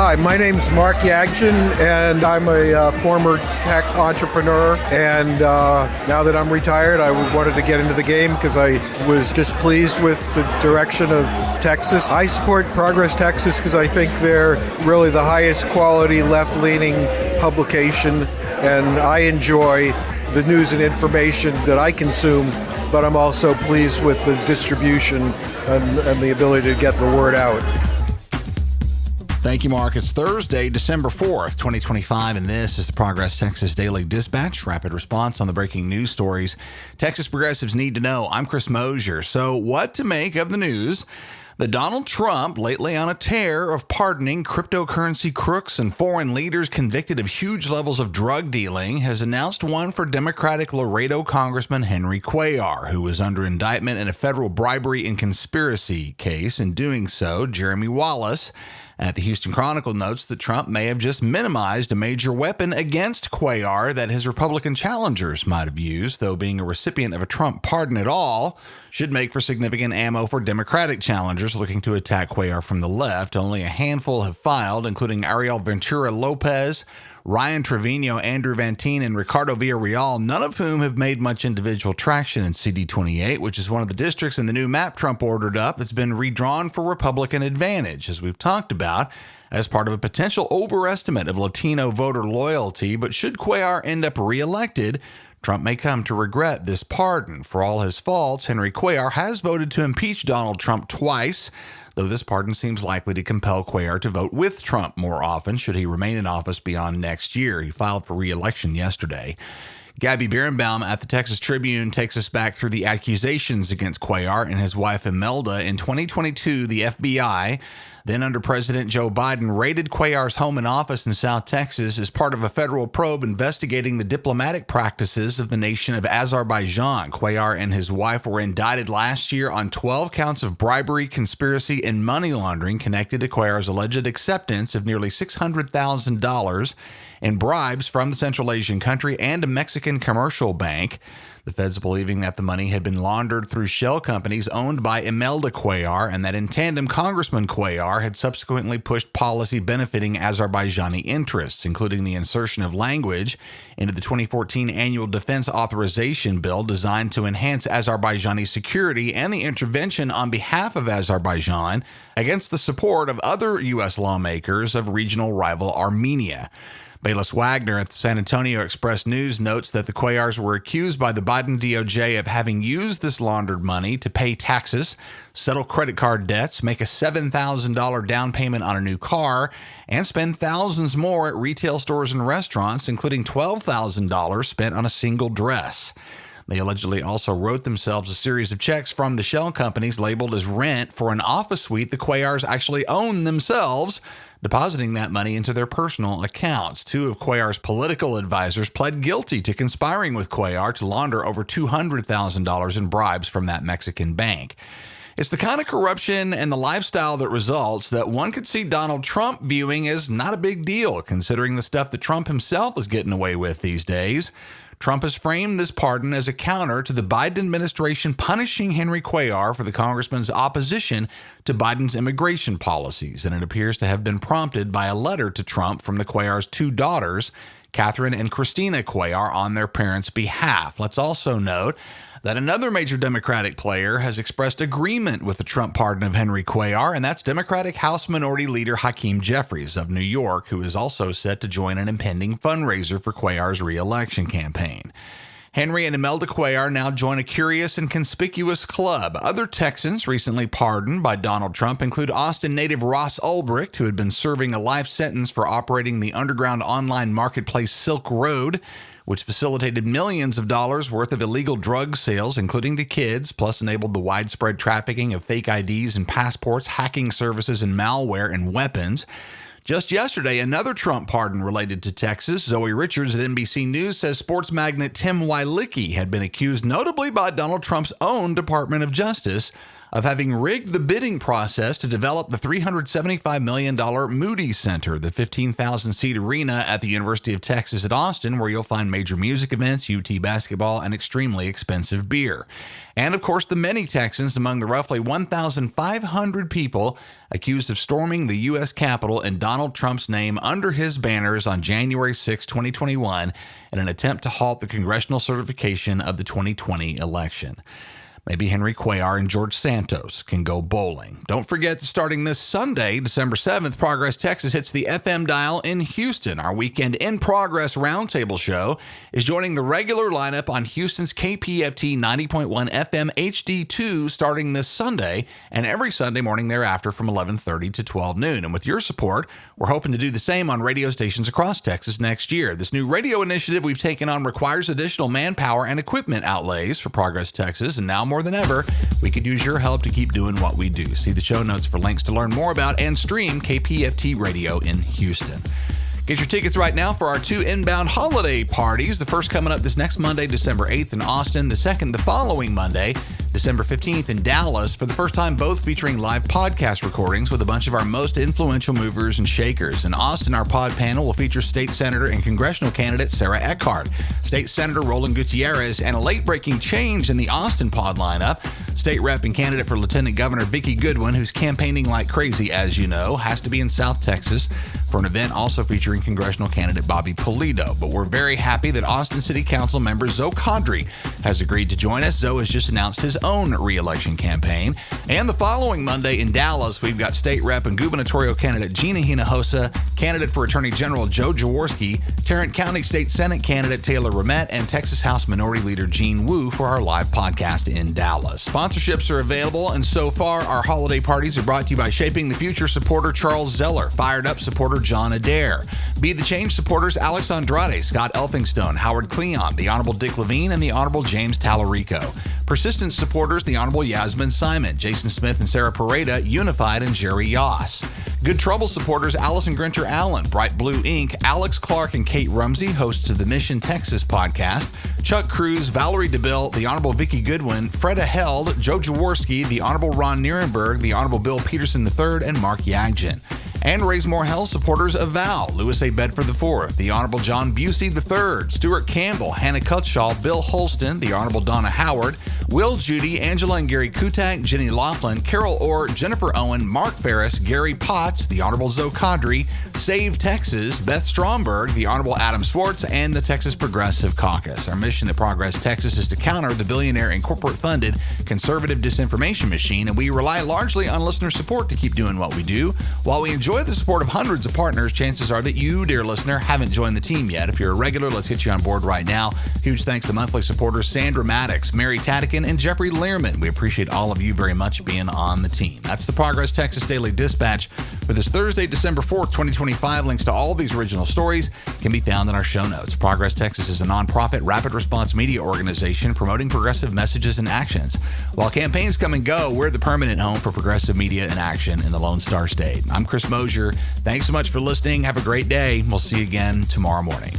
Hi, my name's Mark Yagdjian, and I'm a former tech entrepreneur. And now that I'm retired, I wanted to get into the game because I was displeased with the direction of Texas. I support Progress Texas because I think they're really the highest quality left-leaning publication, and I enjoy the news and information that I consume, but I'm also pleased with the distribution and the ability to get the word out. Thank you, Mark. It's Thursday, December 4th, 2025, and this is the Progress Texas Daily Dispatch, rapid response on the breaking news stories Texas progressives need to know. I'm Chris Mosier. So what to make of the news that Donald Trump, lately on a tear of pardoning cryptocurrency crooks and foreign leaders convicted of huge levels of drug dealing, has announced one for Democratic Laredo Congressman Henry Cuellar, who was under indictment in a federal bribery and conspiracy case. In doing so, Jeremy Wallace at the Houston Chronicle notes that Trump may have just minimized a major weapon against Cuellar that his Republican challengers might have used, though being a recipient of a Trump pardon at all should make for significant ammo for Democratic challengers looking to attack Cuellar from the left. Only a handful have filed, including Ariel Ventura Lopez, Ryan Trevino, Andrew Vantine, and Ricardo Villarreal, none of whom have made much individual traction in CD28, which is one of the districts in the new map Trump ordered up that's been redrawn for Republican advantage, as we've talked about, as part of a potential overestimate of Latino voter loyalty. But should Cuellar end up reelected, Trump may come to regret this pardon. For all his faults, Henry Cuellar has voted to impeach Donald Trump twice, though this pardon seems likely to compel Cuellar to vote with Trump more often should he remain in office beyond next year. He filed for re-election yesterday. Gabby Birnbaum at the Texas Tribune takes us back through the accusations against Cuellar and his wife Imelda. In 2022, the FBI, then under President Joe Biden, raided Cuellar's home and office in South Texas as part of a federal probe investigating the diplomatic practices of the nation of Azerbaijan. Cuellar and his wife were indicted last year on 12 counts of bribery, conspiracy, and money laundering connected to Cuellar's alleged acceptance of nearly $600,000 in bribes from the Central Asian country and a Mexican commercial bank. The feds believing that the money had been laundered through shell companies owned by Imelda Cuellar, and that in tandem, Congressman Cuellar had subsequently pushed policy benefiting Azerbaijani interests, including the insertion of language into the 2014 annual defense authorization bill designed to enhance Azerbaijani security and the intervention on behalf of Azerbaijan against the support of other U.S. lawmakers of regional rival Armenia. Bayless Wagner at the San Antonio Express-News notes that the Cuellars were accused by the Biden DOJ of having used this laundered money to pay taxes, settle credit card debts, make a $7,000 down payment on a new car, and spend thousands more at retail stores and restaurants, including $12,000 spent on a single dress. They allegedly also wrote themselves a series of checks from the shell companies labeled as rent for an office suite the Cuellars actually own themselves, depositing that money into their personal accounts. Two of Cuellar's political advisors pled guilty to conspiring with Cuellar to launder over $200,000 in bribes from that Mexican bank. It's the kind of corruption and the lifestyle that results that one could see Donald Trump viewing as not a big deal, considering the stuff that Trump himself is getting away with these days. Trump has framed this pardon as a counter to the Biden administration punishing Henry Cuellar for the congressman's opposition to Biden's immigration policies, and it appears to have been prompted by a letter to Trump from the Cuellar's two daughters, Catherine and Christina Cuellar, on their parents' behalf. Let's also note that another major Democratic player has expressed agreement with the Trump pardon of Henry Cuellar, and that's Democratic House Minority Leader Hakeem Jeffries of New York, who is also set to join an impending fundraiser for Cuellar's re-election campaign. Henry and Imelda Cuellar now join a curious and conspicuous club. Other Texans recently pardoned by Donald Trump include Austin native Ross Ulbricht, who had been serving a life sentence for operating the underground online marketplace Silk Road, which facilitated millions of dollars worth of illegal drug sales, including to kids, plus enabled the widespread trafficking of fake IDs and passports, hacking services and malware and weapons. Just yesterday, another Trump pardon related to Texas. Zoe Richards at NBC News says sports magnate Tim Wylicki had been accused, notably by Donald Trump's own Department of Justice, of having rigged the bidding process to develop the $375 million Moody Center, the 15,000-seat arena at the University of Texas at Austin, where you'll find major music events, UT basketball, and extremely expensive beer. And, of course, the many Texans among the roughly 1,500 people accused of storming the U.S. Capitol in Donald Trump's name under his banners on January 6, 2021, in an attempt to halt the congressional certification of the 2020 election. Maybe Henry Cuellar and George Santos can go bowling. Don't forget that starting this Sunday, December 7th, Progress Texas hits the FM dial in Houston. Our weekend In Progress Roundtable show is joining the regular lineup on Houston's KPFT 90.1 FM HD2 starting this Sunday and every Sunday morning thereafter from 11:30 to 12 noon. And with your support, we're hoping to do the same on radio stations across Texas next year. This new radio initiative we've taken on requires additional manpower and equipment outlays for Progress Texas, and now more than ever, we could use your help to keep doing what we do. See the show notes for links to learn more about and stream KPFT Radio in Houston. Get your tickets right now for our 2 inbound holiday parties. The first coming up this next Monday, December 8th in Austin. The second the following Monday, December 15th in Dallas. For the first time, both featuring live podcast recordings with a bunch of our most influential movers and shakers. In Austin, our pod panel will feature State Senator and Congressional candidate Sarah Eckhart, State Senator Roland Gutierrez, and a late-breaking change in the Austin pod lineup. State Rep and candidate for Lieutenant Governor Vicki Goodwin, who's campaigning like crazy, as you know, has to be in South Texas for an event also featuring congressional candidate Bobby Pulido. But we're very happy that Austin City Council member Zoe Condry has agreed to join us. Zoe has just announced his own re-election campaign. And the following Monday in Dallas, we've got State Rep and gubernatorial candidate Gina Hinojosa, candidate for Attorney General Joe Jaworski, Tarrant County State Senate candidate Taylor Ramette, and Texas House Minority Leader Gene Wu for our live podcast in Dallas. Sponsorships are available, and so far, our holiday parties are brought to you by Shaping the Future supporter Charles Zeller, Fired Up supporter John Adair, Be the Change supporters Alex Andrade, Scott Elphinstone, Howard Cleon, the Honorable Dick Levine, and the Honorable James Tallarico. Persistence supporters the Honorable Yasmin Simon, Jason Smith and Sarah Pareda, Unified, and Jerry Yoss. Good Trouble supporters Allison Grinter Allen, Bright Blue Inc., Alex Clark and Kate Rumsey, hosts of the Mission Texas podcast, Chuck Cruz, Valerie DeBille, the Honorable Vicki Goodwin, Freda Held, Joe Jaworski, the Honorable Ron Nierenberg, the Honorable Bill Peterson III, and Mark Yagin. And Raise More Hell supporters Avow, Louis A. Bedford IV, the Honorable John Busey III, Stuart Campbell, Hannah Cutshaw, Bill Holston, the Honorable Donna Howard, Will Judy, Angela and Gary Kutak, Jenny Laughlin, Carol Orr, Jennifer Owen, Mark Ferris, Gary Potts, the Honorable Zoe Condry, Save Texas, Beth Stromberg, the Honorable Adam Swartz, and the Texas Progressive Caucus. Our mission at Progress Texas is to counter the billionaire and corporate-funded conservative disinformation machine, and we rely largely on listener support to keep doing what we do. While we enjoy the support of hundreds of partners, chances are that you, dear listener, haven't joined the team yet. If you're a regular, let's get you on board right now. Huge thanks to monthly supporters Sandra Maddox, Mary Tatican, and Jeffrey Learman. We appreciate all of you very much being on the team. That's the Progress Texas Daily Dispatch for this Thursday, December 4th, 2025. Links to all of these original stories can be found in our show notes. Progress Texas is a nonprofit rapid response media organization promoting progressive messages and actions. While campaigns come and go, we're the permanent home for progressive media and action in the Lone Star State. I'm Chris Mosier. Thanks so much for listening. Have a great day. We'll see you again tomorrow morning.